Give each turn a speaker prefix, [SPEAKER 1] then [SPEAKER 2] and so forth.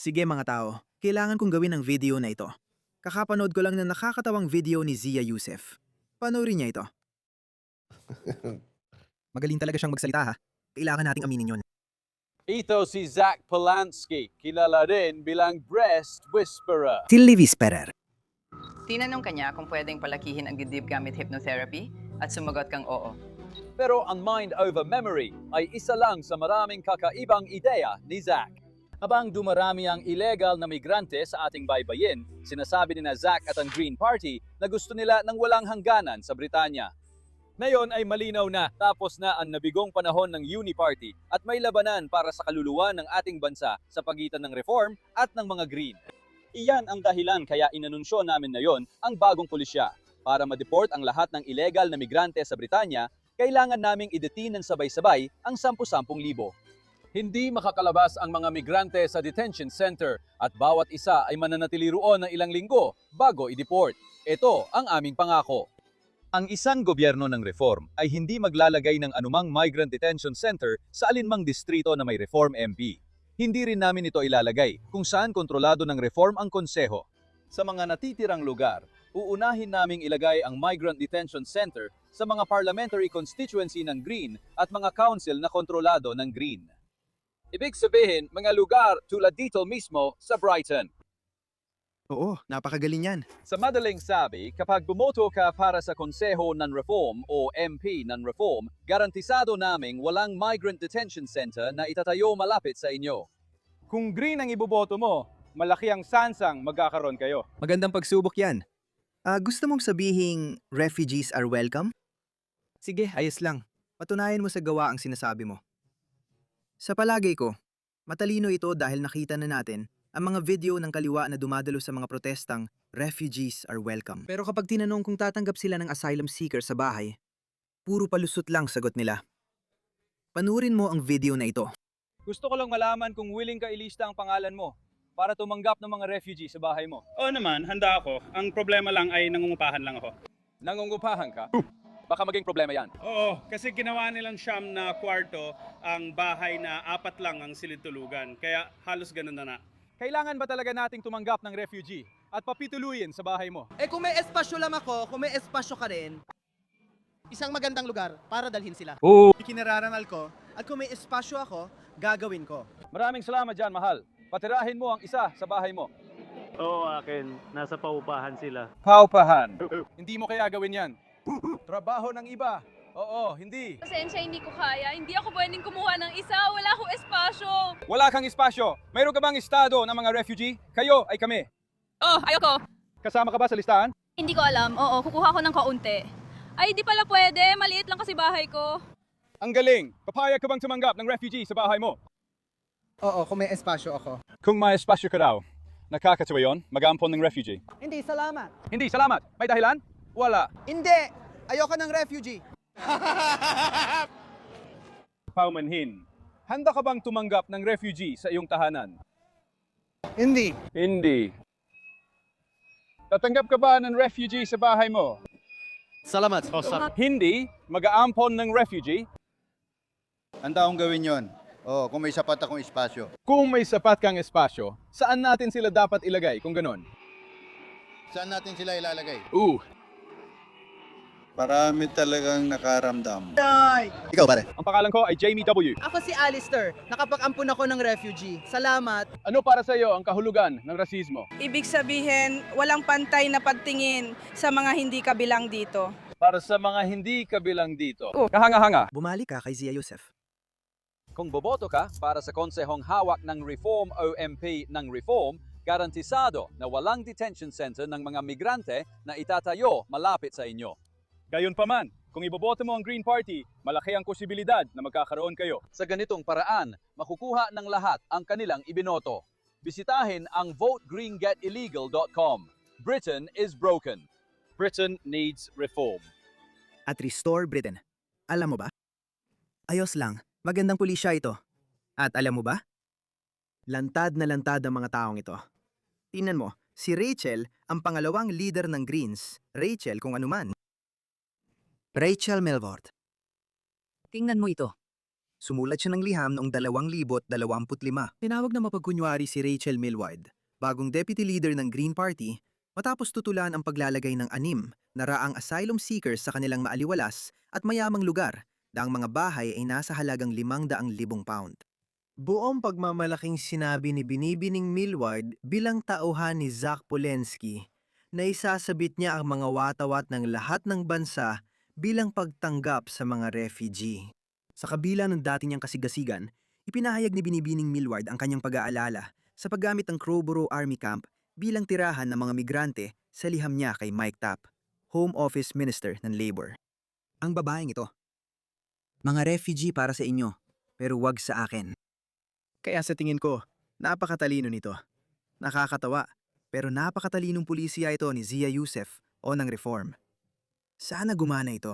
[SPEAKER 1] Sige mga tao, kailangan kong gawin ang video na ito. Kakapanood ko lang ng nakakatawang video ni Zia Yusef. Panoorin niya ito. Magaling talaga siyang magsalita ha. Kailangan nating aminin yun.
[SPEAKER 2] Ito si Zach Polanski, kilala rin bilang Breast Whisperer.
[SPEAKER 1] Si Livy Sperer.
[SPEAKER 3] Tinanong kanya kung pwedeng palakihin ang dibdib gamit hypnotherapy at sumagot kang oo.
[SPEAKER 2] Pero ang mind over memory ay isa lang sa maraming kakaibang ideya ni Zach. Habang dumarami ang illegal na migrante sa ating baybayin, sinasabi ni na Zach at ang Green Party na gusto nila ng walang hangganan sa Britanya. Ngayon ay malinaw na tapos na ang nabigong panahon ng Uniparty at may labanan para sa kaluluwa ng ating bansa sa pagitan ng reform at ng mga Green. Iyan ang dahilan kaya inanunsyo namin ngayon ang bagong pulisya. Para ma-deport ang lahat ng illegal na migrante sa Britanya, kailangan naming idetin ng sabay-sabay ang 10,000. Hindi makakalabas ang mga migrante sa detention center at bawat isa ay mananatili roon ng ilang linggo bago i-deport. Ito ang aming pangako. Ang isang gobyerno ng reform ay hindi maglalagay ng anumang migrant detention center sa alinmang distrito na may reform MP. Hindi rin namin ito ilalagay kung saan kontrolado ng reform ang konseho. Sa mga natitirang lugar, uunahin naming ilagay ang migrant detention center sa mga parliamentary constituency ng Green at mga council na kontrolado ng Green. Ibig sabihin, mga lugar tulad dito mismo sa Brighton.
[SPEAKER 1] Oo, napakagaling yan.
[SPEAKER 2] Sa madaling sabi, kapag bumoto ka para sa Konseho ng Reform o MP ng Reform, garantisado naming walang migrant detention center na itatayo malapit sa inyo. Kung green ang iboboto mo, malaki ang sansang magkakaroon kayo.
[SPEAKER 1] Magandang pagsubok yan. Gusto mong sabihing refugees are welcome? Sige, ayos lang. Patunayan mo sa gawa ang sinasabi mo. Sa palagay ko, matalino ito dahil nakita na natin ang mga video ng kaliwa na dumadalo sa mga protestang refugees are welcome. Pero kapag tinanong kung tatanggap sila ng asylum seeker sa bahay, puro palusot lang sagot nila. Panurin mo ang video na ito.
[SPEAKER 2] Gusto ko lang malaman kung willing ka ilista ang pangalan mo para tumanggap ng mga refugee sa bahay mo.
[SPEAKER 4] Oo naman, handa ako. Ang problema lang ay nangungupahan lang ako.
[SPEAKER 2] Nangungupahan ka? Baka maging problema yan.
[SPEAKER 4] Oo, kasi ginawa nilang siyam na kwarto ang bahay na 4 lang ang silid-tulugan. Kaya halos ganun na.
[SPEAKER 2] Kailangan ba talaga nating tumanggap ng refugee at papituluyin sa bahay mo?
[SPEAKER 5] Eh kung may espasyo lang ako, kung may espasyo ka rin, isang magandang lugar para dalhin sila.
[SPEAKER 2] Oo.
[SPEAKER 5] Ikinararangal ko, at kung may espasyo ako, gagawin ko.
[SPEAKER 2] Maraming salamat dyan, mahal. Patirahin mo ang isa sa bahay mo.
[SPEAKER 6] Oo, akin. Nasa paupahan sila.
[SPEAKER 2] Paupahan. Hindi mo kaya gawin yan. Trabaho ng iba. Oo, hindi.
[SPEAKER 7] Pasensya, hindi ko kaya. Hindi ako pwedeng kumuha ng isa. Wala akong espasyo.
[SPEAKER 2] Wala kang espasyo. Mayroon ka bang estado ng mga refugee? Kayo ay kami.
[SPEAKER 7] Oh, ayoko.
[SPEAKER 2] Kasama ka ba sa listahan?
[SPEAKER 7] Hindi ko alam. Oo, kukuha ko ng kaunti. Ay, di pala pwede. Maliit lang kasi bahay ko.
[SPEAKER 2] Ang galing. Papayag ka bang tumanggap ng refugee sa bahay mo?
[SPEAKER 5] Oo, kung may espasyo ako.
[SPEAKER 2] Kung may espasyo ka daw, nakakatuwa yun, mag-aampon ng refugee.
[SPEAKER 5] Hindi, salamat.
[SPEAKER 2] Hindi, salamat. May dahilan? Wala.
[SPEAKER 5] Hindi! Ayoko ng refugee.
[SPEAKER 2] Paumanhin. Handa ka bang tumanggap ng refugee sa iyong tahanan?
[SPEAKER 5] Hindi.
[SPEAKER 2] Hindi. Tatanggap ka ba ng refugee sa bahay mo?
[SPEAKER 5] Salamat.
[SPEAKER 2] Hindi. Mag-aampon ng refugee?
[SPEAKER 8] Handa akong gawin yon. Oo, kung may sapat akong espasyo.
[SPEAKER 2] Kung may sapat kang espasyo, saan natin sila dapat ilagay kung ganon?
[SPEAKER 8] Saan natin sila ilalagay?
[SPEAKER 9] Marami talagang nakaramdam.
[SPEAKER 8] Ikaw, pare.
[SPEAKER 2] Ang pangalan ko ay Jamie W.
[SPEAKER 5] Ako si Alistair. Nakapag-ampun ako ng refugee. Salamat.
[SPEAKER 2] Ano para sa iyo ang kahulugan ng rasismo?
[SPEAKER 10] Ibig sabihin, walang pantay na pagtingin sa mga hindi kabilang dito.
[SPEAKER 2] Para sa mga hindi kabilang dito. Kahanga-hanga.
[SPEAKER 1] Bumalik ka kay Zia Yusef.
[SPEAKER 2] Kung boboto ka para sa konsehong hawak ng Reform o MP ng Reform, garantisado na walang detention center ng mga migrante na itatayo malapit sa inyo. Gayunpaman, kung iboboto mo ang Green Party, malaki ang posibilidad na magkakaroon kayo. Sa ganitong paraan, makukuha ng lahat ang kanilang ibinoto. Bisitahin ang votegreenggetillegal.com. Britain is broken. Britain needs reform.
[SPEAKER 1] At Restore Britain. Alam mo ba? Ayos lang. Magandang pulisya ito. At alam mo ba? Lantad na lantad ang mga taong ito. Tingnan mo, si Rachel ang pangalawang leader ng Greens. Rachel kung anuman. Rachel Melvort.
[SPEAKER 3] Tingnan mo ito.
[SPEAKER 1] Sumulat siya ng liham noong 2025. Tinawag na mapagkunwari si Rachel Millward, bagong deputy leader ng Green Party, matapos tutulan ang paglalagay ng 6 na raang asylum seekers sa kanilang maaliwalas at mayamang lugar na ang mga bahay ay nasa halagang 500,000 pound. Buong pagmamalaking sinabi ni Binibining Millward bilang tauhan ni Zach Polensky na isasabit niya ang mga watawat ng lahat ng bansa bilang pagtanggap sa mga refugee. Sa kabila ng dati niyang kasigasigan, ipinahayag ni Binibining Millward ang kanyang pag-aalala sa paggamit ng Crowborough Army Camp bilang tirahan ng mga migrante sa liham niya kay Mike Tapp, Home Office Minister ng Labor. Ang babaeng ito, mga refugee para sa inyo, pero wag sa akin. Kaya sa tingin ko, napakatalino nito. Nakakatawa, pero napakatalinong pulisya ito ni Zia Yusef o ng Reform. Sana gumana ito.